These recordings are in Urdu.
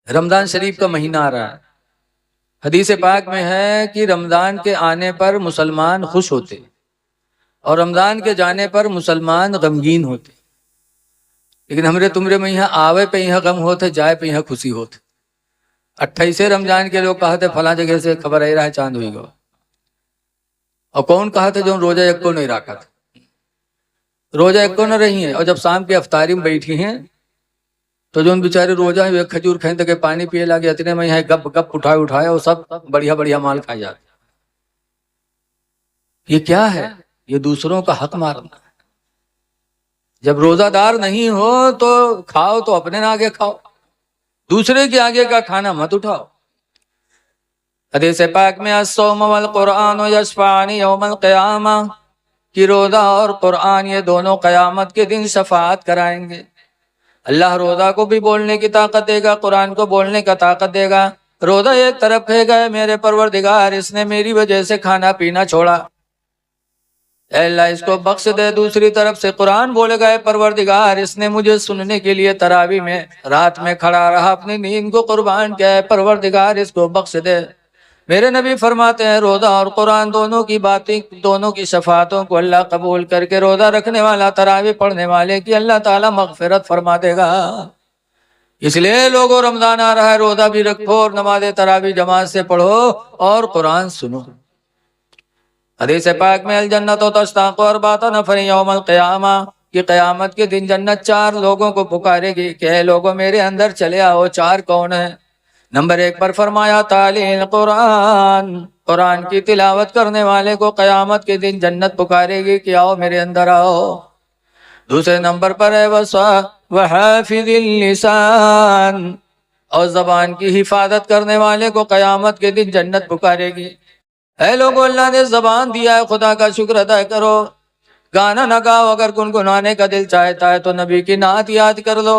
رمضان شریف کا مہینہ آ رہا ہے۔ حدیث پاک میں ہے کہ رمضان کے آنے پر مسلمان خوش ہوتے اور رمضان کے جانے پر مسلمان غمگین ہوتے، لیکن ہمرے تمرے میں یہاں آوے پہ یہاں غم ہوتے، جائے پہ یہاں خوشی ہوتے۔ 28 رمضان کے لوگ کہتے فلاں جگہ سے خبر آئی رہا ہے چاند ہوئی گا، اور کون کہتے جو روزہ ایک کو نہیں رکھا تھا، روزہ ایک کو نہ رہی ہیں، اور جب شام کی افطاری میں بیٹھی ہیں تو جو ان بیچارے روزہ ہیں ایک کھجور کھائیں تک پانی پیے لگے، اتنے میں یہاں گپ گپ اٹھائے اور سب بڑھیا بڑھیا مال کھائے جاتے۔ یہ کیا ہے؟ یہ دوسروں کا حق مارنا۔ جب روزہ دار نہیں ہو تو کھاؤ تو اپنے آگے کھاؤ، دوسرے کے آگے کا کھانا مت اٹھاؤ۔ حدیث پاک میں الصوم والقرآن یشفعان یوم القیامہ، کہ روزہ اور قرآن یہ دونوں قیامت کے دن شفاعت کرائیں گے۔ اللہ روزہ کو بھی بولنے کی طاقت دے گا، قرآن کو بولنے کا طاقت دے گا۔ روزہ ایک طرف ہے گئے میرے پروردگار اس نے میری وجہ سے کھانا پینا چھوڑا، اے اللہ اس کو بخش دے۔ دوسری طرف سے قرآن بولے گئے پروردگار اس نے مجھے سننے کے لیے تراویح میں رات میں کھڑا رہا، اپنی نیند کو قربان کیا ہے، پروردگار اس کو بخش دے۔ میرے نبی فرماتے ہیں روزہ اور قرآن دونوں کی باتیں، دونوں کی شفاعتوں کو اللہ قبول کر کے روزہ رکھنے والا تراویح پڑھنے والے کی اللہ تعالیٰ مغفرت فرما دے گا۔ اس لیے لوگوں رمضان آ رہا ہے، روزہ بھی رکھو اور نماز تراویح جماعت سے پڑھو اور قرآن سنو۔ حدیث پاک میں الجنت تشتاق اربعۃ نفر یوم القیامہ، کہ قیامت کے دن جنت 4 لوگوں کو پکارے گی کہ اے لوگوں میرے اندر چلے آؤ۔ 4 کون ہیں؟ نمبر 1 پر فرمایا تالی القرآن، قرآن کی تلاوت کرنے والے کو قیامت کے دن جنت پکارے گی کہ آؤ میرے اندر آؤ۔ دوسرے نمبر پر ہے وحافظ اللسان، اور زبان کی حفاظت کرنے والے کو قیامت کے دن جنت پکارے گی۔ اے لوگوں اللہ نے زبان دیا ہے، خدا کا شکر ادا کرو۔ گانا نہ گاؤ، اگر گنگنانے کا دل چاہتا ہے تو نبی کی نعت یاد کر لو،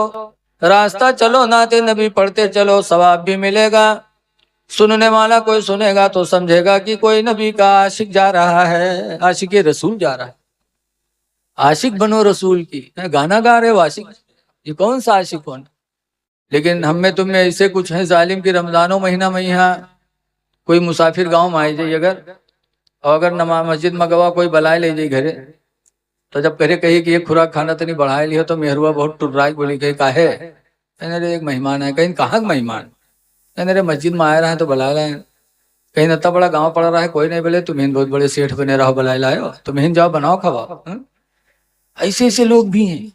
راستہ چلو نعت نبی پڑھتے چلو، ثواب بھی ملے گا۔ سننے والا کوئی سنے گا تو سمجھے گا کہ کوئی نبی کا عاشق جا رہا ہے، عاشق رسول جا رہا ہے۔ عاشق بنو رسول کی، گانا گا رہے ہو عاشق، یہ کون سا عاشق کون؟ لیکن ہم میں تم میں ایسے کچھ ہیں ظالم کی رمضانوں مہینہ میں یہاں کوئی مسافر گاؤں میں آئی جائے اگر نماز مسجد میں گوا کوئی بلائے لے جائے گھرے، تو جب کرے کہی کہ یہ خوراک کھانا تو نہیں بڑھائے لیا تو مہروا بہت ٹر رہا ہے، بولی کہ کاہے؟ کہنے رہے ایک مہمان ہے۔ کہیں کہاں مہمان؟ کہنے رہے مسجد میں آئے رہے ہیں تو بلا لائے، کہیں اتنا بڑا گاؤں پڑ رہا ہے کوئی نہیں، بولے تمہیں بہت بڑے سیٹھ بنے رہو بلائے لائے ہو، تمہیں جاؤ بناؤ کھواؤ۔ ایسے ایسے لوگ بھی ہیں۔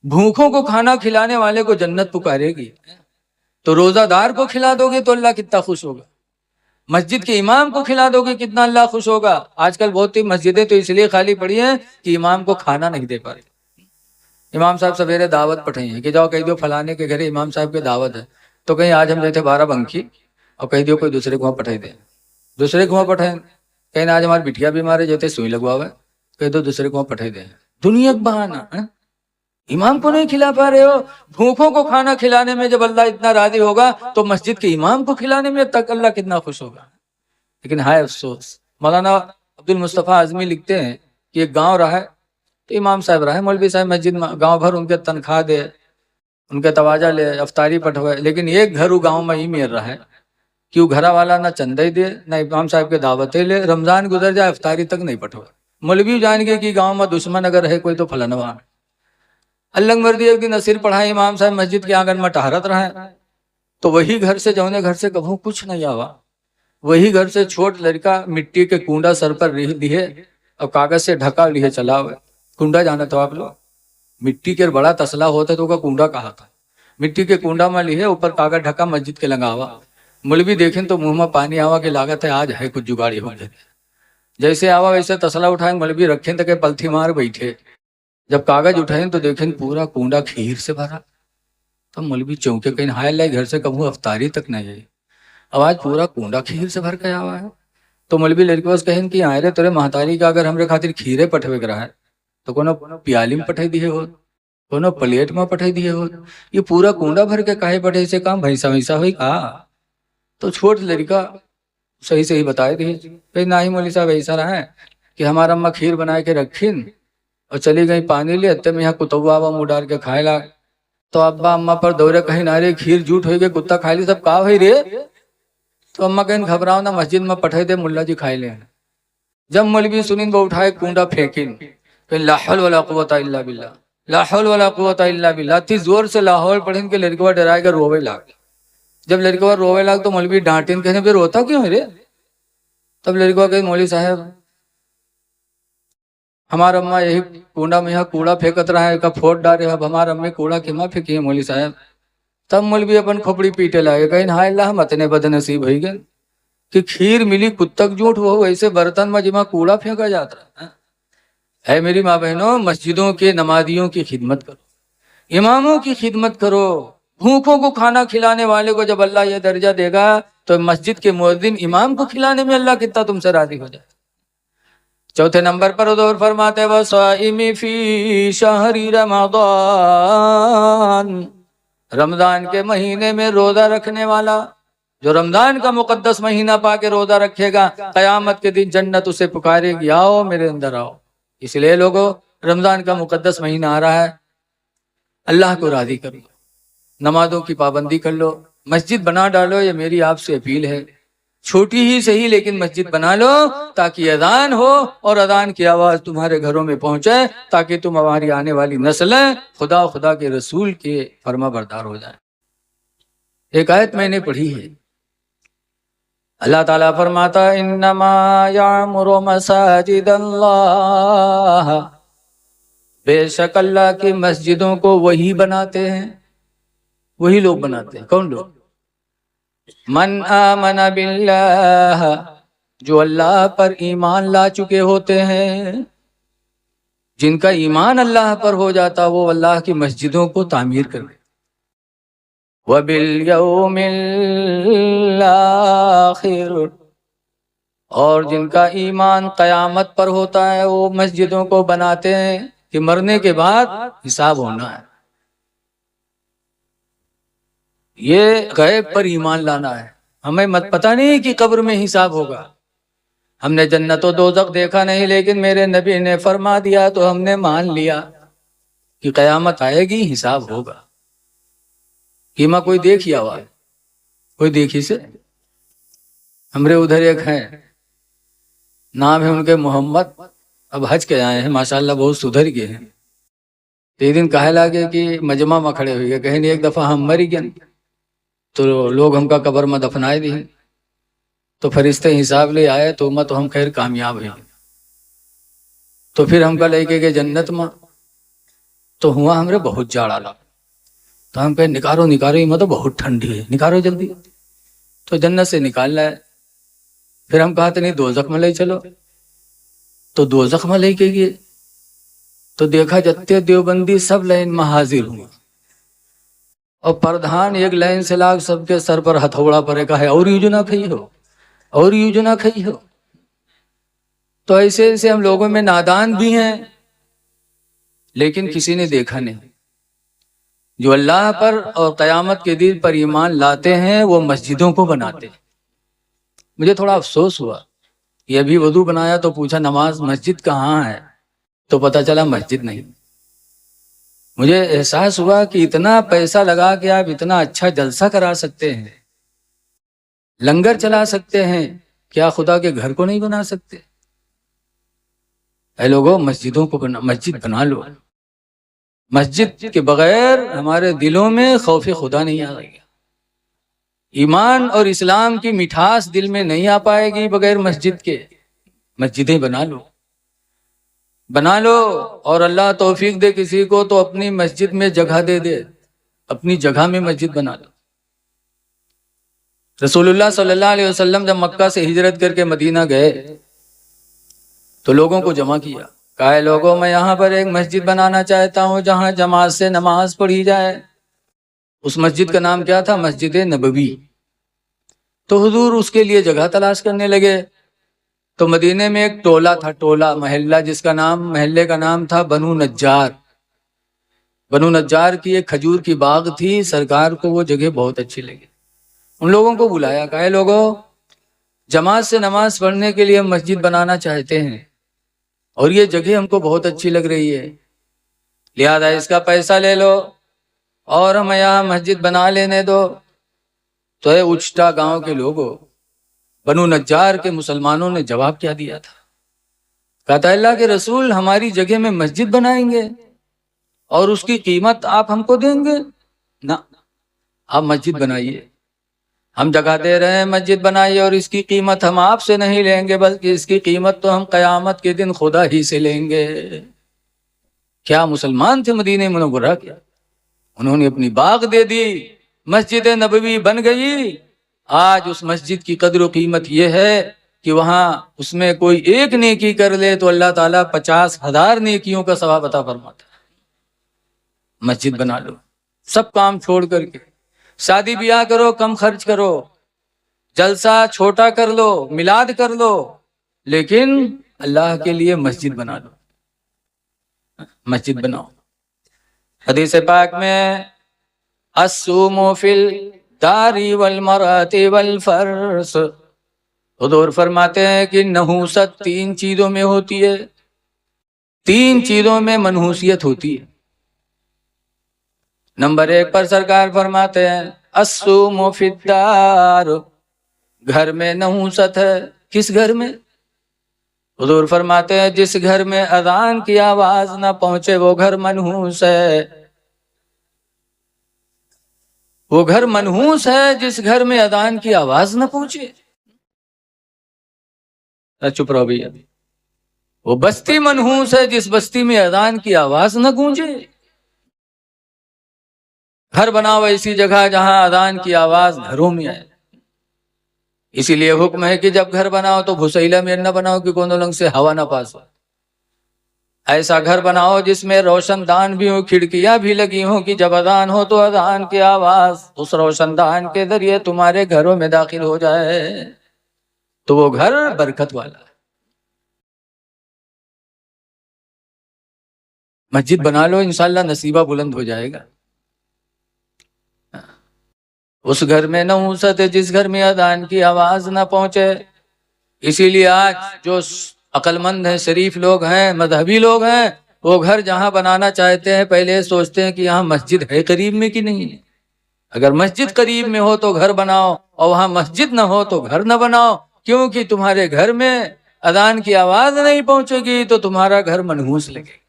بھوکوں کو کھانا کھلانے والے کو جنت پکارے گی، تو روزہ دار کو کھلا دو گے تو اللہ کتنا خوش ہوگا، مسجد کے امام کو کھلا دو گے کتنا اللہ خوش ہوگا۔ آج کل بہت سی مسجدیں تو اس لیے خالی پڑی ہیں کہ امام کو کھانا نہیں دے پاتے۔ امام صاحب سویرے دعوت پٹھائی ہیں کہ جاؤ کہہ دو فلانے کے گھر امام صاحب کی دعوت ہے، تو کہیں آج ہم جیسے 12 بنکی اور کہہ دو کوئی دوسرے کو پٹھائی دیں، دوسرے کو پٹھائیں، کہیں آج ہماری بٹھیا بیمار ہے جیسے سوئی لگوا ہوا ہے، کہہ دو دوسرے کو پٹھائی دیں۔ دنیا کا بہانہ، امام کو نہیں کھلا پا رہے ہو۔ بھوکوں کو کھانا کھلانے میں جب اللہ اتنا راضی ہوگا تو مسجد کے امام کو کھلانے میں تک اللہ کتنا خوش ہوگا۔ لیکن ہائے افسوس، مولانا عبد المصطفیٰ اعظمی لکھتے ہیں کہ ایک گاؤں رہا ہے تو امام صاحب رہے، مولوی صاحب مسجد میں گاؤں بھر ان کے تنخواہ دے، ان کے تواجہ لے، افطاری پٹھوائے، لیکن ایک گھر وہ گاؤں میں ہی میر رہا ہے کہ وہ گھر والا نہ چندہ ہی دے نہ امام صاحب کے دعوتیں لے، رمضان گزر جائے افطاری تک نہیں پٹھوائے۔ مولوی جان گئے کہ گاؤں میں دشمن اگر ہے کوئی تو فلانوا۔ اللہ مردی ایک دن نصیر پڑھائے، امام صاحب مسجد کے آنگن میں ٹہرت رہے، تو وہی گھر سے جونے گھر سے کبھوں کچھ نہیں آوا، وہی گھر سے چھوٹ لڑکا مٹی کے کنڈا سر پر لیے اور کاغذ سے ڈھکا لیے چلا ہوا۔ کنڈا جانا تو آپ لوگ مٹی کے بڑا تسلا ہوتا تو کا کنڈا کہا تھا، مٹی کے کنڈا میں لیے اوپر کاغذ ڈھکا مسجد کے لگا ہوا۔ مولوی دیکھیں تو منہ میں پانی آوا کہ لاگت ہے آج ہے کچھ جگاڑی ہو جائے، جیسے آوا ویسے تسلا اٹھائیں، مولوی رکھیں تک پلتھی مار بیٹھے، جب کاغذ اٹھائیں تو دیکھیں پورا کنڈا کھیر سے بھرا، تو مولوی چونکے کہیں ہائے اللہ گھر سے کبھوں افطاری تک نہیں آئی، آواز پورا کنڈا کھیر سے بھر کے آوا ہے۔ تو مولوی لڑکی بس کہیں کہ آئے رے تیرے مہتاری کا اگر ہمارے خاطر کھیرے پٹھوے کرا ہے تو کونو پیالی میں پٹھائی دیے ہو، کونو پلیٹ میں پٹھائی دیے ہو، یہ پورا کنڈا بھر کے کاہے پٹھے سے کام بھینسا ویسا ہوئی کہا۔ تو چھوٹ لڑکا صحیح صحیح بتائے دیے کہ نہ ہی مولوی صاحب ایسا رہا ہے کہ ہمارا اماں کھیر بنا کے رکھیں اور چلی گئی پانی لے اتنے میں یہاں کتوا منہ ڈال کے کھائے لا، تو ابا اما پر دورے کہیں نارے کھیر جھوٹ ہوئی گئے کتا کھائی لی سب کہا ہوئی رے. تو اما کہیں گھبراؤ نہ مسجد میں پٹھے دے ملا جی کھائی لیں. جب مولوی سنین وہ اٹھائے کنڈا پھینکین کہ لا حول ولا قوت الا باللہ لا حول ولا قوت الا باللہ. اتنی زور سے لاہور پڑھیں کہ لڑکوا ڈرائے گا رووے لاگ. جب لڑکوا رووے لاگ تو مولوی ڈانٹین کہنے پہ روتا کیوں ہے رے. تب لڑکوا کہ مولوی صاحب ہمارا اماں یہی کنڈا میں یہاں کوڑا پھینکت رہا ہے کا پھوٹ ڈالے. اب ہمارا امی کوڑا کیما پھینکی ہے مولوی صاحب. تب مولوی اپن کھوپڑی پیٹے لائے کہیں ہائے اللہ ہم اتنے بد نصیب ہوئی گئے کہ کھیر ملی کتک جھوٹ ہو ایسے برتن میں جمع کوڑا پھینکا جاتا ہے. اے میری ماں بہنوں مسجدوں کے نمازیوں کی خدمت کرو اماموں کی خدمت کرو. بھوکوں کو کھانا کھلانے والے کو جب اللہ یہ درجہ دے گا تو مسجد کے مؤذن امام کو کھلانے میں اللہ کتنا تم سے راضی ہو جائے. چوتھے نمبر پر حضور فرماتے وَصَائِمِ فِي شَهْرِ رَمَضَانَ رمضان کے مہینے میں روزہ رکھنے والا جو رمضان کا مقدس مہینہ پا کے روزہ رکھے گا قیامت کے دن جنت اسے پکارے گی آؤ میرے اندر آؤ. اس لیے لوگوں رمضان کا مقدس مہینہ آ رہا ہے اللہ کو راضی کرو نمازوں کی پابندی کر لو مسجد بنا ڈالو. یہ میری آپ سے اپیل ہے چھوٹی ہی صحیح لیکن مسجد بنا لو تاکہ اذان ہو اور اذان کی آواز تمہارے گھروں میں پہنچے تاکہ تم ہماری آنے والی نسلیں خدا کے رسول کے فرما بردار ہو جائیں. ایک آیت میں نے پڑھی ہے اللہ تعالیٰ فرماتا انما یعمر مساجد اللہ بے شک اللہ کی مسجدوں کو وہی بناتے ہیں وہی لوگ بناتے ہیں. کون لوگ؟ من آمن باللہ جو اللہ پر ایمان لا چکے ہوتے ہیں. جن کا ایمان اللہ پر ہو جاتا وہ اللہ کی مسجدوں کو تعمیر کرتے. وَبِالْيَوْمِ الْآخِرِ اور جن کا ایمان قیامت پر ہوتا ہے وہ مسجدوں کو بناتے ہیں کہ مرنے کے بعد حساب ہونا ہے. یہ غیب پر ایمان لانا ہے. ہمیں پتہ نہیں کہ قبر میں حساب ہوگا. ہم نے جنت و دوزخ دیکھا نہیں لیکن میرے نبی نے فرما دیا تو ہم نے مان لیا کہ قیامت آئے گی حساب ہوگا. کیما کوئی دیکھیا ہوا ہے کوئی دیکھی سے ہمارے ادھر ایک ہیں نام ہے ان کے محمد اب حج کے آئے ہیں ماشاءاللہ بہت سدھر گئے ہیں. ایک دن کہے لگے کہ مجمع میں کھڑے ہوئے کہیں ایک دفعہ ہم مری گئے تو لوگ ہم کا قبر میں دفنائے دی تو فرشتے حساب لے آئے تو ہم خیر کامیاب ہوئی. تو پھر ہم کا لے کے گئے جنت میں تو ہوا ہمارے بہت جاڑا لگا تو ہم کہیں نکارو یہ تو بہت ٹھنڈی ہے نکارو جلدی. تو جنت سے نکال لائے. پھر ہم کہتے نہیں دوزخ میں لے چلو تو دوزخ میں لے کے گئے تو دیکھا جتے دیوبندی سب لائن میں حاضر ہوا اور پردھان ایک لائن سے لاگ سب کے سر پر ہتھوڑا پڑے کا ہے اور یوجنا کھئی ہو اور یوجنا کھئی ہو. تو ایسے ایسے ہم لوگوں میں نادان بھی ہیں لیکن کسی نے دیکھا نہیں. جو اللہ پر اور قیامت کے دن پر ایمان لاتے ہیں وہ مسجدوں کو بناتے ہیں. مجھے تھوڑا افسوس ہوا یہ ابھی وضو بنایا تو پوچھا نماز مسجد کہاں ہے تو پتہ چلا مسجد نہیں. مجھے احساس ہوا کہ اتنا پیسہ لگا کے آپ اتنا اچھا جلسہ کرا سکتے ہیں لنگر چلا سکتے ہیں کیا خدا کے گھر کو نہیں بنا سکتے؟ اے لوگوں مسجدوں کو مسجد بنا لو. مسجد کے بغیر ہمارے دلوں میں خوف خدا نہیں آ رہی. ایمان اور اسلام کی مٹھاس دل میں نہیں آ پائے گی بغیر مسجد کے. مسجدیں بنا لو اور اللہ توفیق دے کسی کو تو اپنی مسجد میں جگہ دے اپنی جگہ میں مسجد بنا لو. رسول اللہ صلی اللہ علیہ وسلم جب مکہ سے ہجرت کر کے مدینہ گئے تو لوگوں کو جمع کیا کہا لوگوں میں یہاں پر ایک مسجد بنانا چاہتا ہوں جہاں جماعت سے نماز پڑھی جائے. اس مسجد کا نام کیا تھا؟ مسجد نبوی. تو حضور اس کے لیے جگہ تلاش کرنے لگے. تو مدینے میں ایک ٹولہ محلہ جس کا نام محلے کا نام تھا بنو نجار. بنو نجار کی ایک کھجور کی باغ تھی. سرکار کو وہ جگہ بہت اچھی لگی. ان لوگوں کو بلایا کہا لوگوں جماعت سے نماز پڑھنے کے لیے ہم مسجد بنانا چاہتے ہیں اور یہ جگہ ہم کو بہت اچھی لگ رہی ہے لہذا اس کا پیسہ لے لو اور ہمیں یہاں مسجد بنا لینے دو. تو اے اچٹا گاؤں کے لوگوں، بنو نجار کے مسلمانوں نے جواب کیا دیا تھا؟ کہا تھا اللہ کے رسول ہماری جگہ میں مسجد بنائیں گے اور اس کی قیمت آپ ہم کو دیں گے؟ نہ، آپ مسجد بنائیے، ہم جگہ دے رہے ہیں، مسجد بنائیے، اور اس کی قیمت ہم آپ سے نہیں لیں گے بلکہ اس کی قیمت تو ہم قیامت کے دن خدا ہی سے لیں گے. کیا مسلمان تھے مدینہ منورہ کے، انہوں نے اپنی باغ دے دی، مسجد نبوی بن گئی. آج اس مسجد کی قدر و قیمت یہ ہے کہ وہاں اس میں کوئی ایک نیکی کر لے تو اللہ تعالیٰ 50,000 نیکیوں کا ثواب عطا فرماتا ہے. مسجد بنا لو، سب کام چھوڑ کر کے، شادی بیاہ کرو، کم خرچ کرو، جلسہ چھوٹا کر لو، میلاد کر لو، لیکن اللہ کے لیے مسجد بنا لو، مسجد بناؤ. حدیث پاک میں الصوم فی الدار والمرأة والفرس، حضور فرماتے ہیں کہ نحوست 3 چیزوں میں ہوتی ہے، 3 چیزوں میں منحوسیت ہوتی ہے. نمبر 1 پر سرکار فرماتے ہیں الصوم فی الدار، گھر میں نحوست ہے. کس گھر میں؟ حضور فرماتے ہیں جس گھر میں اذان کی آواز نہ پہنچے وہ گھر منحوس ہے. وہ گھر منحوس ہے جس گھر میں اذان کی آواز نہ پہنچے. چپ رہو بھیا. وہ بستی منحوس ہے جس بستی میں اذان کی آواز نہ گونجے. گھر بناؤ ایسی جگہ جہاں اذان کی آواز گھروں میں آئے. اسی لیے حکم ہے کہ جب گھر بناؤ تو بھسیلا میں نہ بناؤ کہ کونوں لنگ سے ہوا نہ پاس ہو. ایسا گھر بناؤ جس میں روشن دان بھی ہو، کھڑکیاں بھی لگی ہوں کہ جب اذان ہو تو اذان کی آواز اس روشن دان کے ذریعے تمہارے گھروں میں داخل ہو جائے تو وہ گھر برکت والا ہے. مسجد بنا لو، انشاءاللہ نصیبہ بلند ہو جائے گا. اس گھر میں نحوست ہے جس گھر میں اذان کی آواز نہ پہنچے. اسی لیے آج جو عقل مند ہیں، شریف لوگ ہیں، مذہبی لوگ ہیں، وہ گھر جہاں بنانا چاہتے ہیں پہلے سوچتے ہیں کہ یہاں مسجد ہے قریب میں کہ نہیں. اگر مسجد قریب میں ہو تو گھر بناؤ، اور وہاں مسجد نہ ہو تو گھر نہ بناؤ، کیونکہ تمہارے گھر میں اذان کی آواز نہیں پہنچے گی تو تمہارا گھر منحوس لگے گا.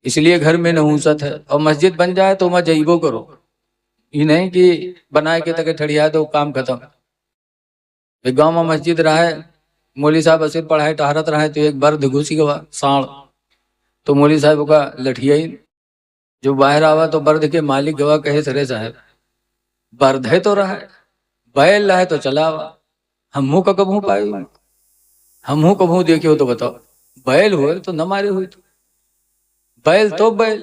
اس لیے گھر میں نحوست ہے. اور مسجد بن جائے تو مجیبو کرو، یہ نہیں کہ بنائے کے تک ٹھڑیا دو کام ختم. ایک گاؤں میں مسجد رہا ہے، مولوی صاحب اسیر پڑھائے ٹہرت رہے تو ایک برد گھسی گوا ساڑ، تو مولوی صاحب کا لٹھیا ہی جو باہر آوا تو برد کے مالک گوا کہے سرے صاحب برد ہے تو رہا ہے، بیل رہا ہے تو چلا ہوا، ہم منہ کا کبھوں پائے ہوئے، ہم منہ کبھوں دیکھے ہو تو بتاؤ. بیل ہوئے تو نہ مارے ہوئے، تو بیل تو بیل.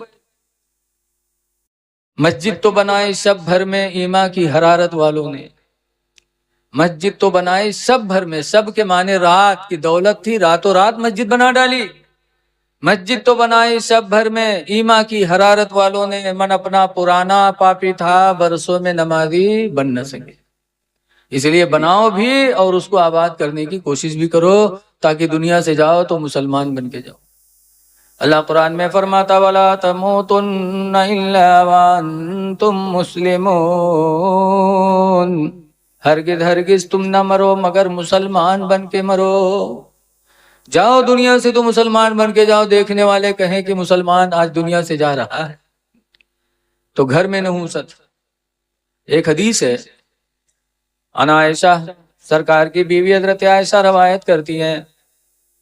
مسجد تو بنائی سب بھر میں ایمان کی حرارت والوں نے. مسجد تو بنائی سب بھر میں، سب کے معنی رات کی دولت تھی، راتوں رات مسجد بنا ڈالی. مسجد تو بنائی سب بھر میں ایمان کی حرارت والوں نے، من اپنا پرانا پاپی تھا برسوں میں نمازی بن نہ سکے. اس لیے بناؤ بھی اور اس کو آباد کرنے کی کوشش بھی کرو تاکہ دنیا سے جاؤ تو مسلمان بن کے جاؤ. اللہ قرآن میں فرماتا وَلَا تَمُوتُنَّ إِلَّا وَأَنْتُمْ مُسْلِمُونَ، ہرگز ہرگز تم نہ مرو مگر مسلمان بن کے مرو. جاؤ دنیا سے تو مسلمان بن کے جاؤ، دیکھنے والے کہیں کہ مسلمان آج دنیا سے جا رہا ہے. تو گھر میں نحوست. ایک حدیث ہے، انا عائشہ سرکار کی بیوی حضرت عائشہ روایت کرتی ہیں،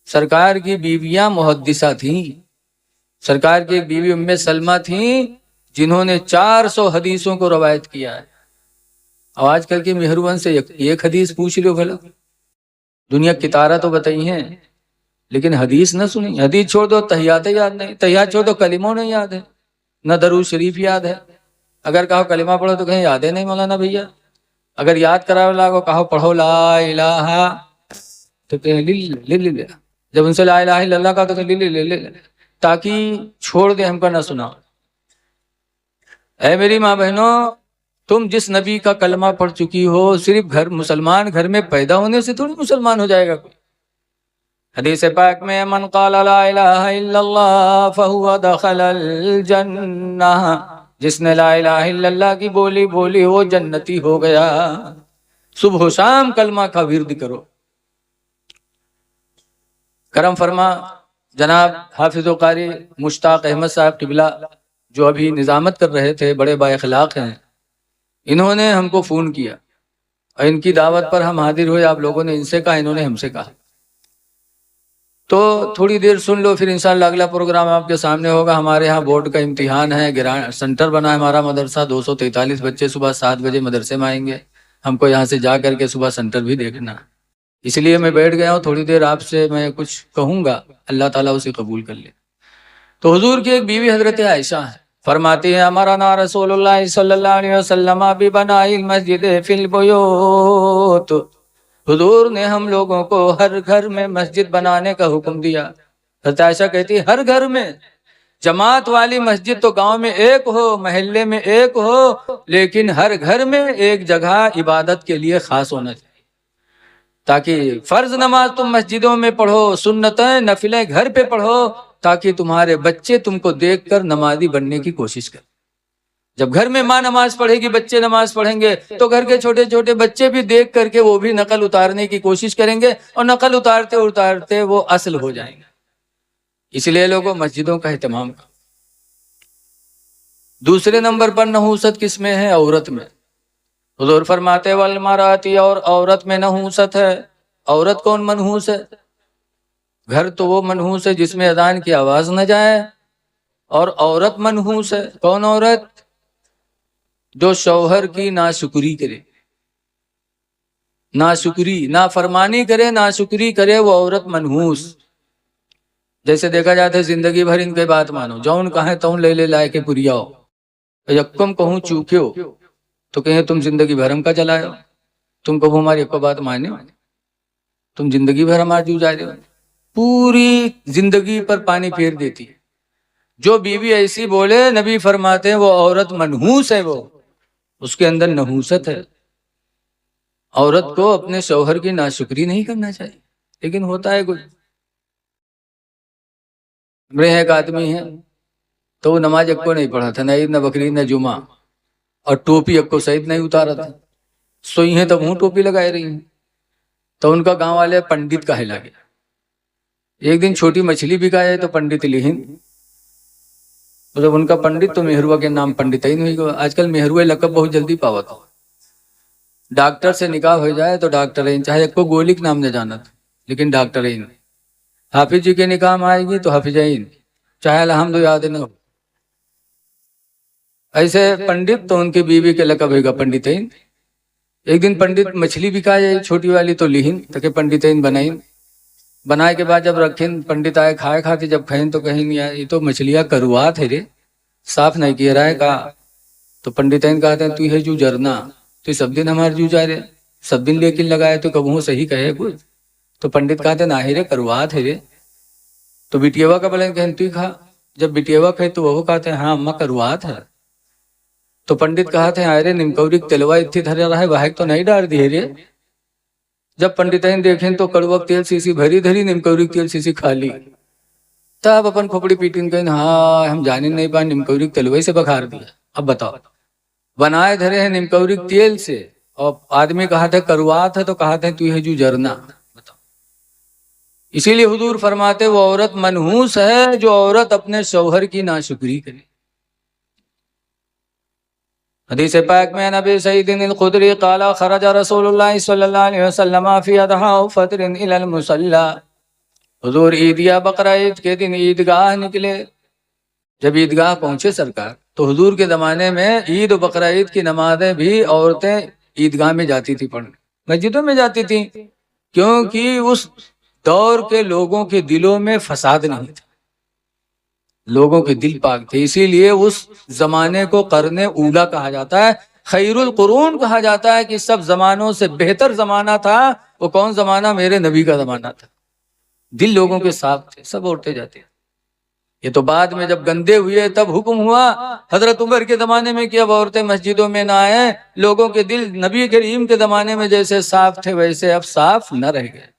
سرکار کی بیویاں محدثہ تھیں. سرکار کی ایک بیوی ام سلمہ تھیں جنہوں نے 400 حدیثوں کو روایت کیا ہے. اور آج کل کے مہروان سے ایک حدیث پوچھ لو بھلا. دنیا کی تارہ تو بتائی ہیں لیکن حدیث نہ سنی. حدیث چھوڑ دو تحیات یاد نہیں، تحیات چھوڑ دو کلموں نہیں یاد ہے، نہ درود شریف یاد ہے. اگر کہو کلمہ پڑھو تو کہیں یاد ہے نہیں مولانا بھیا. اگر یاد کراؤ لاگو کہو پڑھو لا الہ تو کہیں لے جب ان سے لا الہ الا اللہ کہا تو کہیں لے تاکہ چھوڑ دے ہم کا نہ سنا. اے میری ماں بہنوں، تم جس نبی کا کلمہ پڑھ چکی ہو صرف مسلمان گھر میں پیدا ہونے سے تھوڑی مسلمان ہو جائے گا کوئی. حدیث پاک میں من قال لا الہ الا اللہ فہو دخل الجنہ، جس نے لا الہ الا اللہ کی بولی بولی وہ جنتی ہو گیا۔ صبح و شام کلمہ کا ورد کرو۔ کرم فرما جناب حافظ و قاری مشتاق احمد صاحب قبلہ جو ابھی نظامت کر رہے تھے، بڑے با اخلاق ہیں، انہوں نے ہم کو فون کیا اور ان کی دعوت پر ہم حاضر ہوئے۔ آپ لوگوں نے ان سے کہا، انہوں نے ہم سے کہا، تو تھوڑی دیر سن لو، پھر انشاءاللہ اگلا پروگرام آپ کے سامنے ہوگا۔ ہمارے ہاں بورڈ کا امتحان ہے، سینٹر بنا ہے ہمارا مدرسہ، 243 بچے صبح 7 بجے مدرسے میں آئیں گے، ہم کو یہاں سے جا کر کے صبح سینٹر بھی دیکھنا ہے۔ اس لیے میں بیٹھ گیا ہوں، تھوڑی دیر آپ سے میں کچھ کہوں گا، اللہ تعالیٰ اسے قبول کر لے۔ تو حضور کی ایک بیوی حضرت عائشہ ہے، فرماتی ہے امرنا رسول اللہ صلی اللہ علیہ وسلم ببناء المسجد فی البیوت، حضور نے ہم لوگوں کو ہر گھر میں مسجد بنانے کا حکم دیا۔ حضرت عائشہ کہتی ہے ہر گھر میں، جماعت والی مسجد تو گاؤں میں ایک ہو، محلے میں ایک ہو، لیکن ہر گھر میں ایک جگہ عبادت کے لیے خاص ہونا چاہیے، تاکہ فرض نماز تم مسجدوں میں پڑھو، سنتیں نفلیں گھر پہ پڑھو، تاکہ تمہارے بچے تم کو دیکھ کر نمازی بننے کی کوشش کریں۔ جب گھر میں ماں نماز پڑھے گی، بچے نماز پڑھیں گے، تو گھر کے چھوٹے چھوٹے بچے بھی دیکھ کر کے وہ بھی نقل اتارنے کی کوشش کریں گے، اور نقل اتارتے اتارتے وہ اصل ہو جائیں گے۔ اس لیے لوگوں مسجدوں کا اہتمام کرو۔ دوسرے نمبر پر نحوست کس میں ہے؟ عورت میں۔ حضور فرماتے والمراتی، اور عورت میں نحوست ہے۔ عورت کون منحوس ہے؟ گھر تو وہ منحوس ہے جس میں اذان کی آواز نہ جائے، اور عورت منحوس ہے۔ کون عورت؟ جو شوہر کی ناشکری کرے، ناشکری، نافرمانی کرے، ناشکری کرے، وہ عورت منحوس۔ جیسے دیکھا جاتا ہے زندگی بھر ان کے بات مانو، جون کہیں تون لے لے لائے کے پریاؤ، یکم کہوں چوکیو تو کہیں تم زندگی بھر ہم کا چلائے، تم کبھی ہماری ایک بات مانے، تم زندگی بھر ہمارے جو جائے، پوری زندگی پر پانی پھیر دیتی ہے۔ جو بیوی ایسی بولے، نبی فرماتے ہیں وہ عورت منحوس ہے، وہ اس کے اندر نحوست ہے۔ عورت کو اپنے شوہر کی ناشکری نہیں کرنا چاہیے، لیکن ہوتا ہے کچھ۔ میرے ایک آدمی ہے تو وہ نماز ایک کو نہیں پڑھا تھا، نہ عید نہ بقرعید نہ جمعہ، اور ٹوپی ایک کو سعید نہیں اتارا تھا، سوئی ہیں تب ہوں ٹوپی لگائے رہی ہیں، تو ان کا گاؤں والے پنڈت کہلا گیا۔ ایک دن چھوٹی مچھلی بکائے تو پنڈت لہن، جب ان کا پنڈت تو مہروا کے نام پنڈت ہی نہیں ہوا۔ آج کل مہروے لقب بہت جلدی پاوت ہو، ڈاکٹر سے نکاح ہو جائے تو ڈاکٹر ہی، چاہے ایک کو گولک نام نہ جانا تھا لیکن ڈاکٹر ہی نہیں۔ حافظ جی کے نکاح میں آئے گی تو حافظ ہی، چاہے الحمد یاد نہ ہو۔ ایسے پنڈت تو ان کی بیوی کے لقب ہوگا پنڈت ہی۔ ایک دن پنڈت مچھلی بکائے چھوٹی والی تو لہن تاکہ پنڈت ہی بنائیں، بنائے کے بعد جب رکھیں، پنڈت آئے کھائے، کھاتے جب کھائیں تو کہیں نہیں آئے، یہ تو مچھلیاں کروات ہے رے، صاف نہیں کیا رہا ہے کہا۔ تو پنڈتین کہتے ہیں تو یہ جو جرنا تو سب دن ہمارے جو جا رہے، سب دن لیکن لگائے تو کبھوں صحیح کہے کچھ۔ تو پنڈت کہتے ہیں نہ رے کروات ہے رے۔ تو بیٹیوا کا بلین کہیں تو کھا، جب بیٹیوا کہے تو وہ کہتے ہیں ہاں اماں کروات ہے۔ تو پنڈت کہتے ہیں آئے نمکوری تلوا اتھی دھر رہا ہے واحد تو نہیں ڈال دی رے۔ جب پنڈتین دیکھیں تو کڑوک تیل سیسی بھری دھری، نمکوری تیل سیسی خالی۔ تب اپن کھوپڑی پیٹیں کہیں ہاں ہم جانے نہیں پائے، نمکوری تلوئی سے بخار دیا۔ اب بتاؤ، بنائے دھرے ہیں نمکوری تیل سے، اور آدمی کہا تھا کروات ہے تو کہا تھا تو یہ جو جرنا۔ بتاؤ، اسی لیے حضور فرماتے وہ عورت منحوس ہے جو عورت اپنے شوہر کی ناشکری کرے۔ حدیث پاک میں نبی سعید الخدری قال خرج رسول اللہ صلی اللہ علیہ وسلم فی اضحیٰ و فطر الی المصلی، حضور عید یا بقرہ عید کے دن عیدگاہ نکلے۔ جب عیدگاہ پہنچے سرکار تو حضور کے زمانے میں عید و بقرہ عید کی نمازیں بھی عورتیں عیدگاہ میں جاتی تھی پڑھنے، مسجدوں میں جاتی تھیں، کیونکہ اس دور کے لوگوں کے دلوں میں فساد نہیں تھا، لوگوں کے دل پاک تھے۔ اسی لیے اس زمانے کو قرن اولا کہا جاتا ہے، خیر القرون کہا جاتا ہے، کہ سب زمانوں سے بہتر زمانہ تھا۔ وہ کون زمانہ؟ میرے نبی کا زمانہ تھا۔ دل لوگوں کے صاف تھے، سب عورتیں جاتے ہیں۔ یہ تو بعد میں جب گندے ہوئے تب حکم ہوا حضرت عمر کے زمانے میں کہ اب عورتیں مسجدوں میں نہ آئیں۔ لوگوں کے دل نبی کریم کے زمانے میں جیسے صاف تھے ویسے اب صاف نہ رہ گئے۔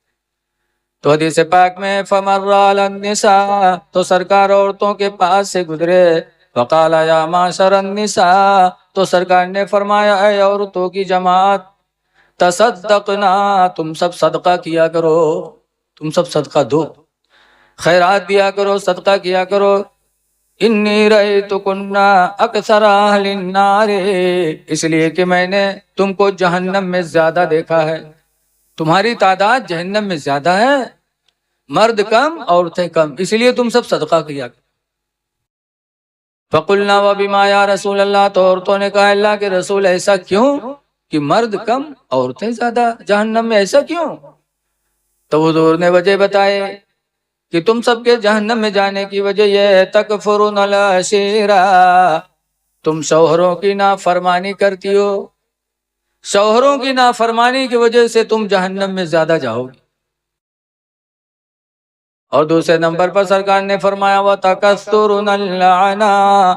تو حدیث پاک میں فمر علی النساء، تو سرکار عورتوں کے پاس سے گزرے، وقال یا معشر النساء، تو سرکار نے فرمایا اے عورتوں کی جماعت، تصدقنا، تم سب صدقہ کیا کرو، تم سب صدقہ دو، خیرات دیا کرو، صدقہ کیا کرو. انی رأیتکن اکثر اہل النار، اس لیے کہ میں نے تم کو جہنم میں زیادہ دیکھا ہے، تمہاری تعداد جہنم میں زیادہ ہے، مرد کم عورتیں کم، اس لیے تم سب صدقہ کیا کرو. فقلنا وبما یا رسول اللہ، تو عورتوں نے کہا اللہ کے رسول ایسا کیوں کہ مرد کم عورتیں زیادہ جہنم میں، ایسا کیوں؟ تو حضور نے وجہ بتائے کہ تم سب کے جہنم میں جانے کی وجہ یہ ہے تکفرون العشیرہ، تم شوہروں کی نافرمانی کرتی ہو، شوہروں کی نافرمانی کی وجہ سے تم جہنم میں زیادہ جاؤ گی. اور دوسرے نمبر پر سرکار نے فرمایا وَتَكَثُّرُنَ اللَّعْنَا،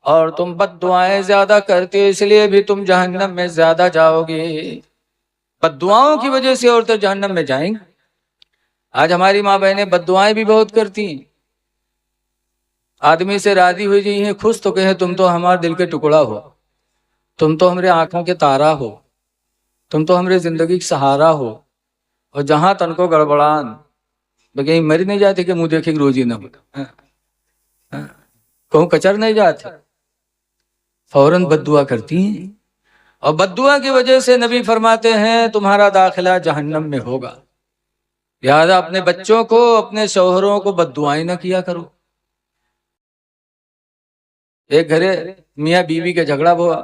اور تم بد دعائیں زیادہ کرتی ہو، اس لیے بھی تم جہنم میں زیادہ جاؤ گی. بد دعاؤں کی وجہ سے عورتیں جہنم میں جائیں گی. آج ہماری ماں بہنیں بد دعائیں بھی بہت کرتی ہیں. آدمی سے راضی ہوئی جی ہیں خوش تو کہیں تم تو ہمارے دل کے ٹکڑا ہو، تم تو ہمارے آنکھوں کے تارا ہو، تم تو ہمارے زندگی کا سہارا ہو، اور جہاں تن کو گڑبڑان کہیں مر نہیں جاتے کہ منہ دیکھے کہ روزی نہ ہو، کہوں کچر نہیں جاتے، فوراً بد دعا کرتی ہیں. اور بد دعا کی وجہ سے نبی فرماتے ہیں تمہارا داخلہ جہنم میں ہوگا. لہذا اپنے بچوں کو، اپنے شوہروں کو بد دعائیں نہ کیا کرو. ایک گھرے میاں بیوی کا جھگڑا ہوا،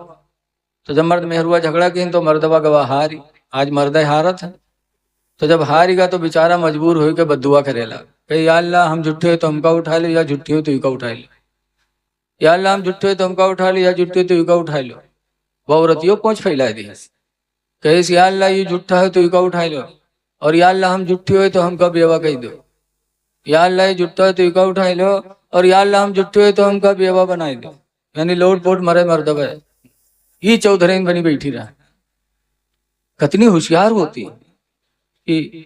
تو جب مرد مہروا جھگڑا کی تو مردبہ گواہ ہاری، آج مرد حارت ہے. تو جب ہاری گا تو بیچارہ مجبور ہوئی کہ بد دعا کرے لگا کہ یا اللہ ہم جھوٹے ہوئے تو ہم کا اٹھا لو، یا جھوٹے ہوئے تو کا اٹھا لو، یا اللہ ہم جھوٹے ہوئے تو ہم کا اٹھا لو، یا جھوٹے ہوئے تو کا اٹھا لو. وہ عورتیوں پہنچ پھیلا دی کہ یا اللہ یہ جھوٹا ہے تو کا اٹھا لو، اور یا اللہ ہم جھوٹے ہوئے تو ہم کا بیوہ کہہ دو، یا اللہ یہ جھوٹا ہے تو کا اٹھا لو، اور یا اللہ ہم جھوٹے ہوئے تو ہم کا بیوہ بنائی دو. یعنی لوٹ پوٹ مرے مردبہ ہے، یہ چودھرین بنی بیٹھی رہا. کتنی ہوشیار ہوتی کہ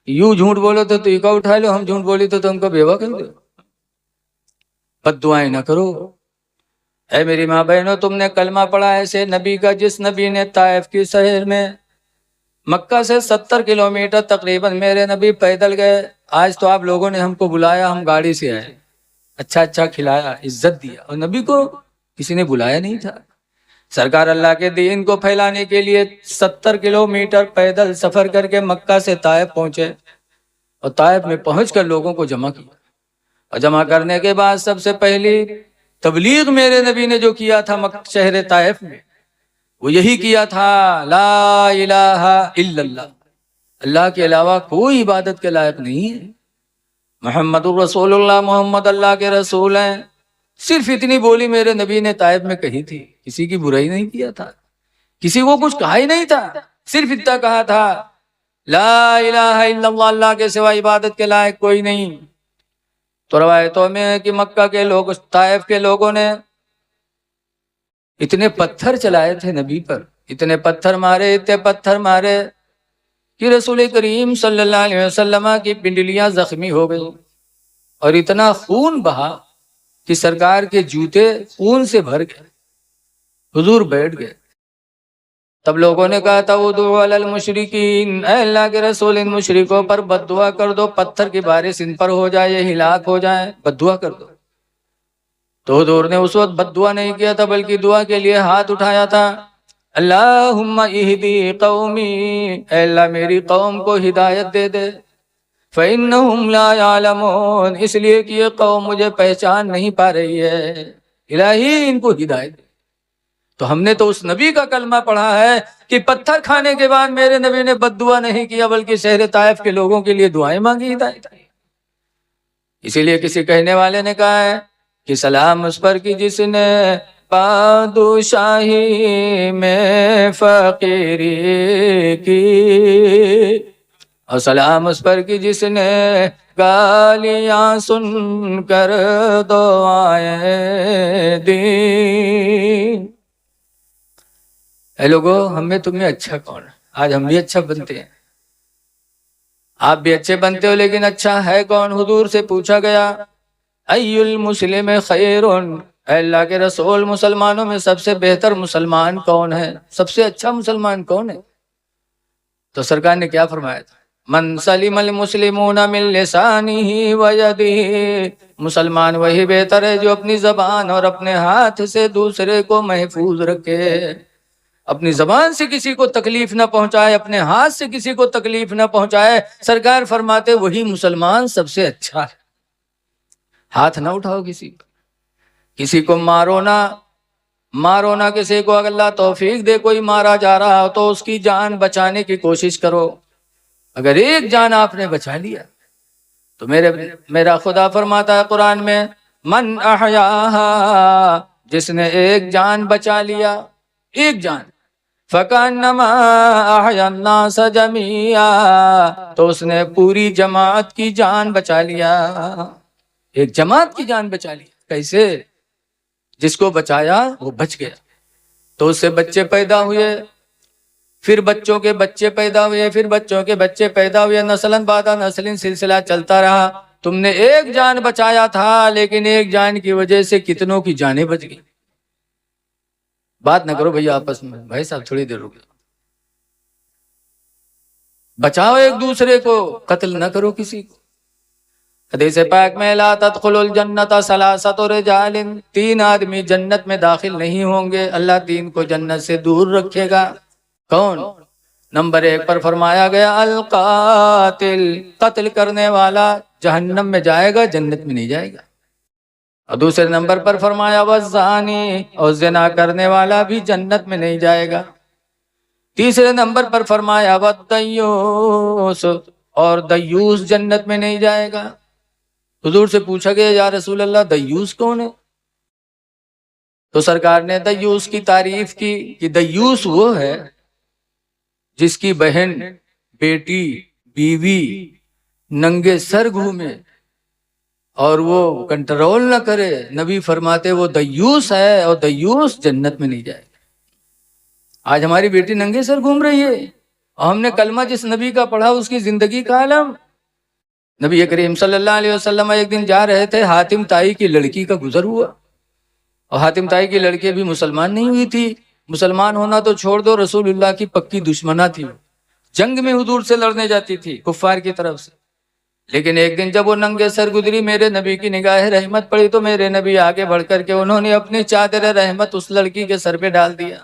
یوں جھوٹ بولو تو کا اٹھا لو، ہم جھوٹ بولی تو تم کا بیوہ کہہ دو. بد دعائیں نہ کرو. اے میری ماں بہنوں، تم نے کلمہ پڑھا ایسے نبی کا جس نبی نے طائف کی شہر میں، مکہ سے 70 کلومیٹر تقریباً میرے نبی پیدل گئے. آج تو آپ لوگوں نے ہم کو بلایا، ہم گاڑی سے آئے، اچھا اچھا کھلایا، عزت دیا، اور نبی کو کسی نے بلایا نہیں تھا. سرکار اللہ کے دین کو پھیلانے کے لیے 70 کلومیٹر پیدل سفر کر کے مکہ سے طائف پہنچے، اور طائف میں پہنچ کر لوگوں کو جمع کیا. اور جمع کرنے کے بعد سب سے پہلی تبلیغ میرے نبی نے جو کیا تھا شہر طائف میں، وہ یہی کیا تھا لا الہ الا اللہ، اللہ کے علاوہ کوئی عبادت کے لائق نہیں ہے، محمد الرسول اللہ، محمد اللہ کے رسول ہیں. صرف اتنی بولی میرے نبی نے طائف میں کہی تھی، کسی کی برائی نہیں کیا تھا، کسی کو کچھ کہا ہی نہیں تھا، صرف اتنا کہا تھا لا الہ الا اللہ، اللہ کے سوا عبادت کے لائق کوئی نہیں. تو روایتوں میں ہے کہ مکہ کے لوگ، طائف کے لوگوں نے اتنے پتھر چلائے تھے نبی پر، اتنے پتھر مارے، اتنے پتھر مارے کہ رسول کریم صلی اللہ علیہ وسلم کی پنڈلیاں زخمی ہو گئی، اور اتنا خون بہا کہ سرکار کے جوتے خون سے بھر گئے. حضور بیٹھ گئے. تب لوگوں نے کہا تھا ادعو علی المشرکین، اے اللہ کے رسول ان مشرکوں پر بد دعا کر دو، پتھر کی بارش ان پر ہو جائے، یہ ہلاک ہو جائیں، بد دعا کر دو. تو حضور نے اس وقت بد دعا نہیں کیا تھا، بلکہ دعا کے لیے ہاتھ اٹھایا تھا. اللہم اہدی قومی، اے اللہ میری قوم کو ہدایت دے دے، فإنہم لا یعلمون، اس لیے کہ یہ قوم مجھے پہچان نہیں پا رہی ہے، الہی ان کو ہدایت دے. تو ہم نے تو اس نبی کا کلمہ پڑھا ہے کہ پتھر کھانے کے بعد میرے نبی نے بد دعا نہیں کیا، بلکہ شہر طائف کے لوگوں کے لیے دعائیں مانگی، ہدایت. اسی لیے کسی کہنے والے نے کہا ہے کہ سلام اس پر کی جس نے بادشاہی میں فقیری کی، اور سلام اس پر کی جس نے گالیاں سن کر دعائیں دی. اے لوگو، ہم میں تمہیں اچھا کون ہے؟ آج ہم بھی اچھا بنتے ہیں، آپ بھی اچھے بنتے ہو، لیکن اچھا ہے کون؟ حضور سے پوچھا گیا ای المسلم خیر، اے اللہ کے رسول، مسلمانوں میں سب سے بہتر مسلمان کون ہے؟ سب سے اچھا مسلمان کون ہے؟ تو سرکار نے کیا فرمایا تھا؟ من سلم المسلمون من لسانہ و یدہ، مسلمان وہی بہتر ہے جو اپنی زبان اور اپنے ہاتھ سے دوسرے کو محفوظ رکھے، اپنی زبان سے کسی کو تکلیف نہ پہنچائے، اپنے ہاتھ سے کسی کو تکلیف نہ پہنچائے۔ سرکار فرماتے وہی مسلمان سب سے اچھا ہے۔ ہاتھ نہ اٹھاؤ کسی کو مارو نہ کسی کو۔ اگر اللہ توفیق دے کوئی مارا جا رہا ہو تو اس کی جان بچانے کی کوشش کرو۔ اگر ایک جان آپ نے بچا لیا تو میرا خدا فرماتا ہے قرآن میں، من احیاہا، جس نے ایک جان بچا لیا، ایک جان، فکانما احیا الناس جميعا، تو اس نے پوری جماعت کی جان بچا لیا، ایک جماعت کی جان بچا لی۔ کیسے؟ جس کو بچایا وہ بچ گیا، تو اس سے بچے پیدا ہوئے، پھر بچوں کے بچے پیدا ہوئے، پھر بچوں کے بچے پیدا ہوئے، نسلاً بعد نسل سلسلہ چلتا رہا۔ تم نے ایک جان بچایا تھا، لیکن ایک جان کی وجہ سے کتنوں کی جانیں بچ گئی۔ بات نہ کرو بھیا آپس میں، بھائی صاحب تھوڑی دیر رک جاؤ، بچاؤ ایک دوسرے کو، قتل نہ کرو کسی کو۔ حدیث پاک میں لا تدخل الجنت ثلاثۃ رجال، 3 آدمی جنت میں داخل نہیں ہوں گے، اللہ 3 کو جنت سے دور رکھے گا۔ کون؟ نمبر 1 پر فرمایا گیا القاتل، قتل کرنے والا جہنم میں جائے گا، جنت میں نہیں جائے گا۔ اور دوسرے نمبر پر فرمایا والزانی، اور زنا کرنے والا بھی جنت میں نہیں جائے گا۔ تیسرے نمبر پر فرمایا والدیوس، اور دیوس جنت میں نہیں جائے گا۔ حضور سے پوچھا گیا یا رسول اللہ دیوس کون ہے؟ تو سرکار نے دیوس کی تعریف کی کہ دیوس وہ ہے جس کی بہن، بیٹی، بیوی ننگے سر گھومے اور وہ کنٹرول نہ کرے۔ نبی فرماتے وہ دیوس ہے، اور دیوس جنت میں نہیں جائے گا۔ آج ہماری بیٹی ننگے سر گھوم رہی ہے، اور ہم نے کلمہ جس نبی کا پڑھا اس کی زندگی کا عالم۔ نبی کریم صلی اللہ علیہ وسلم ایک دن جا رہے تھے، حاتم طائی کی لڑکی کا گزر ہوا، اور حاتم طائی کی لڑکی بھی مسلمان نہیں ہوئی تھی۔ مسلمان ہونا تو چھوڑ دو، رسول اللہ کی پکی دشمنہ تھی، جنگ میں حضور سے لڑنے جاتی تھی کفار کی طرف سے۔ لیکن ایک دن جب وہ ننگے سر گزری، میرے نبی کی نگاہ رحمت پڑی تو میرے نبی آگے بڑھ کر کے انہوں نے اپنی چادر رحمت اس لڑکی کے سر پہ ڈال دیا۔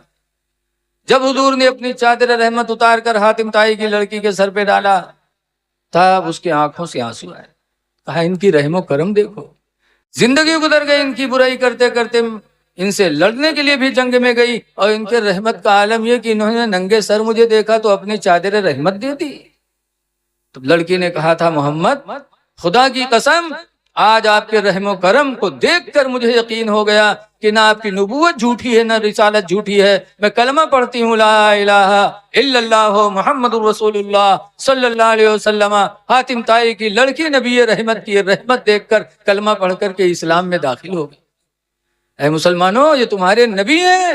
جب حضور نے اپنی چادر رحمت اتار کر حاتم طائی کی لڑکی کے سر پہ ڈالا، تب اس کی آنکھوں سے آنسو آئے۔ کہا ان کی رحم و کرم دیکھو، زندگی گزر گئی ان کی برائی کرتے کرتے، ان سے لڑنے کے لیے بھی جنگ میں گئی، اور ان کے رحمت کا عالم یہ کہ انہوں نے ننگے سر مجھے دیکھا تو اپنی چادر رحمت دے دی۔ تو لڑکی نے کہا تھا محمد خدا کی قسم، آج آپ کے رحم و کرم کو دیکھ کر مجھے یقین ہو گیا کہ نہ آپ کی نبوت جھوٹی ہے، نہ رسالت جھوٹی ہے۔ میں کلمہ پڑھتی ہوں لا الہ الا اللہ محمد الرسول اللہ صلی اللہ علیہ وسلم۔ حاتم طائی کی لڑکی نبی رحمت کی رحمت دیکھ کر کلمہ پڑھ کر کے اسلام میں داخل ہو گئی۔ اے مسلمانوں، یہ تمہارے نبی ہیں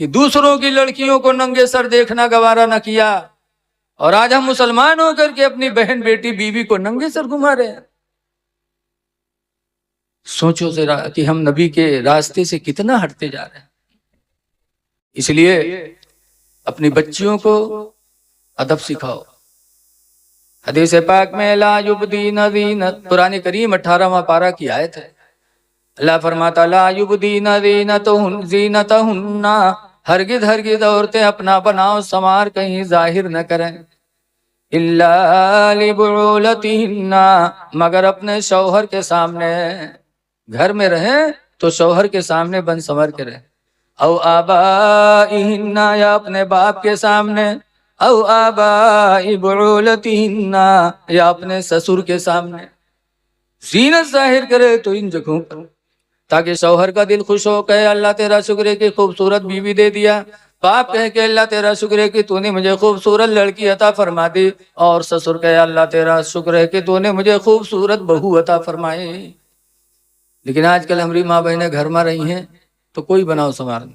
کہ دوسروں کی لڑکیوں کو ننگے سر دیکھنا گوارا نہ کیا، اور آج ہم مسلمان ہو کر کے اپنی بہن، بیٹی، بیوی کو ننگے سر گھما رہے ہیں۔ سوچو ذرا کہ ہم نبی کے راستے سے کتنا ہٹتے جا رہے ہیں۔ اس لیے اپنی بچیوں کو ادب سکھاؤ۔ حدیث پاک میں لا یبدین زینت، قرآن کریم 18واں پارہ کی آیت ہے۔ اللہ فرماتا لا یبدین زینتہن، ہرگز ہرگز عورتیں اپنا بناؤ سمار کہیں ظاہر نہ کریں، الا لبعولتہن، مگر اپنے شوہر کے سامنے۔ گھر میں رہیں تو شوہر کے سامنے بن سنور کے رہیں، او آبائہن، یا اپنے باپ کے سامنے، او آبائی بعولتہن، یا اپنے سسر کے سامنے۔ زینت ظاہر کرے تو ان جگہوں پر، تاکہ شوہر کا دل خوش ہو، کہے اللہ تیرا شکر ہے کہ خوبصورت بیوی دے دیا، باپ کہے کہ اللہ تیرا شکر ہے کہ تو نے مجھے خوبصورت لڑکی عطا فرما دی، اور سسر کہے اللہ تیرا شکر ہے کہ تو نے مجھے خوبصورت بہو عطا فرمائی۔ لیکن آج کل ہماری ماں بہنیں گھر میں رہی ہیں تو کوئی بناؤ سنوار نہیں۔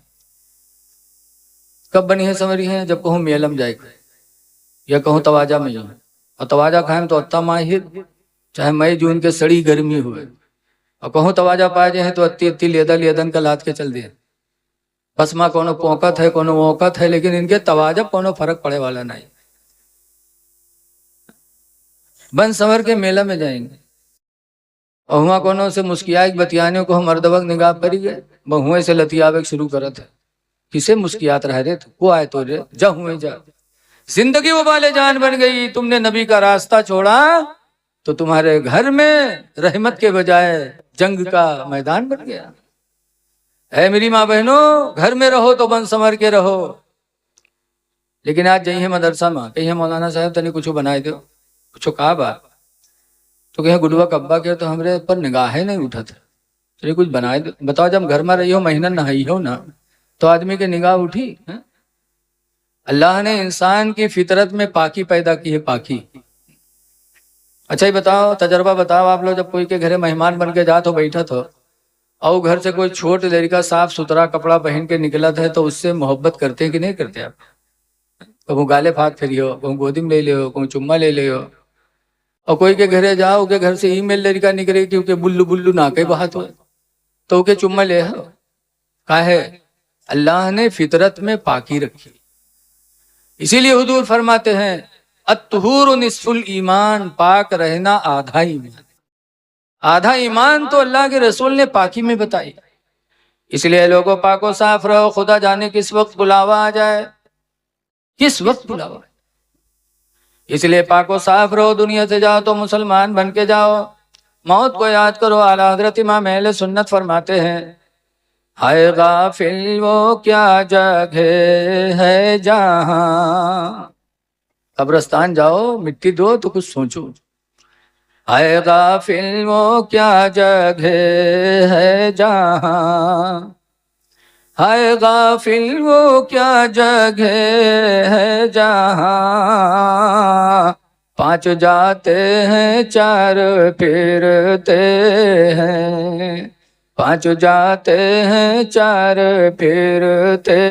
کب بنی ہے سنوری ہیں؟ جب کہوں میلم جائے یا کہوں تواجہ میں جاؤں، اور تواجہ کھائیں تو اتہ ماہر، چاہے مئی جون کے سڑی گرمی ہوئے، اور کہوں تواجہ پائے جائیں تو اتی اتی لیدن کا لاد کے چل دیں، بس ماں کونو پوکت ہے کونو موقت ہے، لیکن ان کے تواجب کونو فرق پڑے والا نہیں۔ بن سنور کے میلہ میں جائیں گے اور وہاں کونوں سے مسکیائے بتیانے کو ہم مردوق نگاہ کری گئے، بہوئے سے لتیاوے شروع کرت ہے، کسے مسکیات رہ رہے تھے وہ آئے تو رے جا ہوئے جا، زندگی وبال جان بن گئی، تم نے نبی کا راستہ چھوڑا تو تمہارے گھر میں رحمت کے بجائے جنگ کا میدان بن گیا۔ اے میری ماں بہنوں، گھر میں رہو تو بن سنور کے رہو، لیکن آج جائیں مدرسہ میں کہیں مولانا صاحب تنی کچھ بنائے دو، کچھ کہا بات تو کہیں گڈوا کبا کے تو ہمارے پر نگاہ نہیں اٹھا تھا، چلیے کچھ بنائے دو۔ بتاؤ جب گھر میں رہی ہو مہینہ نہائی ہو نا تو آدمی کی نگاہ اٹھی؟ اللہ نے انسان کی فطرت میں پاکی پیدا کی ہے، پاکی۔ اچھا ہی بتاؤ، تجربہ بتاؤ آپ لوگ، جب کوئی کے گھر مہمان بن کے جا تو بیٹھا تھا اور گھر سے کوئی چھوٹ لڑکا صاف ستھرا کپڑا پہن کے نکلا تھا تو اس سے محبت کرتے ہیں کہ نہیں کرتے آپ؟ کبھی گالے پھاک پھری ہو، کبھی گودی میں لے لے ہو، کبھی چمہ لے لے ہو، اور کوئی کے گھرے جاؤ کے گھر سے ای میل لڑکا نکلے کیونکہ بلو بلو نہ کے بہت ہو تو کے چمہ لے ہو۔ کہا ہے اللہ نے فطرت میں پاکی رکھی، اسی لیے حضور فرماتے ہیں الطہور نصف الایمان، پاک رہنا آدھا ایمان۔ آدھا ایمان تو اللہ کے رسول نے پاکی میں بتائی، اس لیے لوگوں پاکو صاف رہو، خدا جانے کس وقت بلاوا آ جائے، کس وقت بلاوا، اس لیے پاکو صاف رہو، دنیا سے جاؤ تو مسلمان بن کے جاؤ، موت کو یاد کرو۔ اعلیٰ حضرت امام اہل سنت فرماتے ہیں ہائے غافل وہ کیا جگہ ہے جہاں، قبرستان جاؤ مٹی دو تو کچھ سوچو، ہائے غافل وہ کیا جگہ ہے جہاں، ہائے غافل وہ کیا جگہ ہے جہاں، پانچ جاتے ہیں چار پھرتے ہیں، پانچ جاتے ہیں چار پھرتے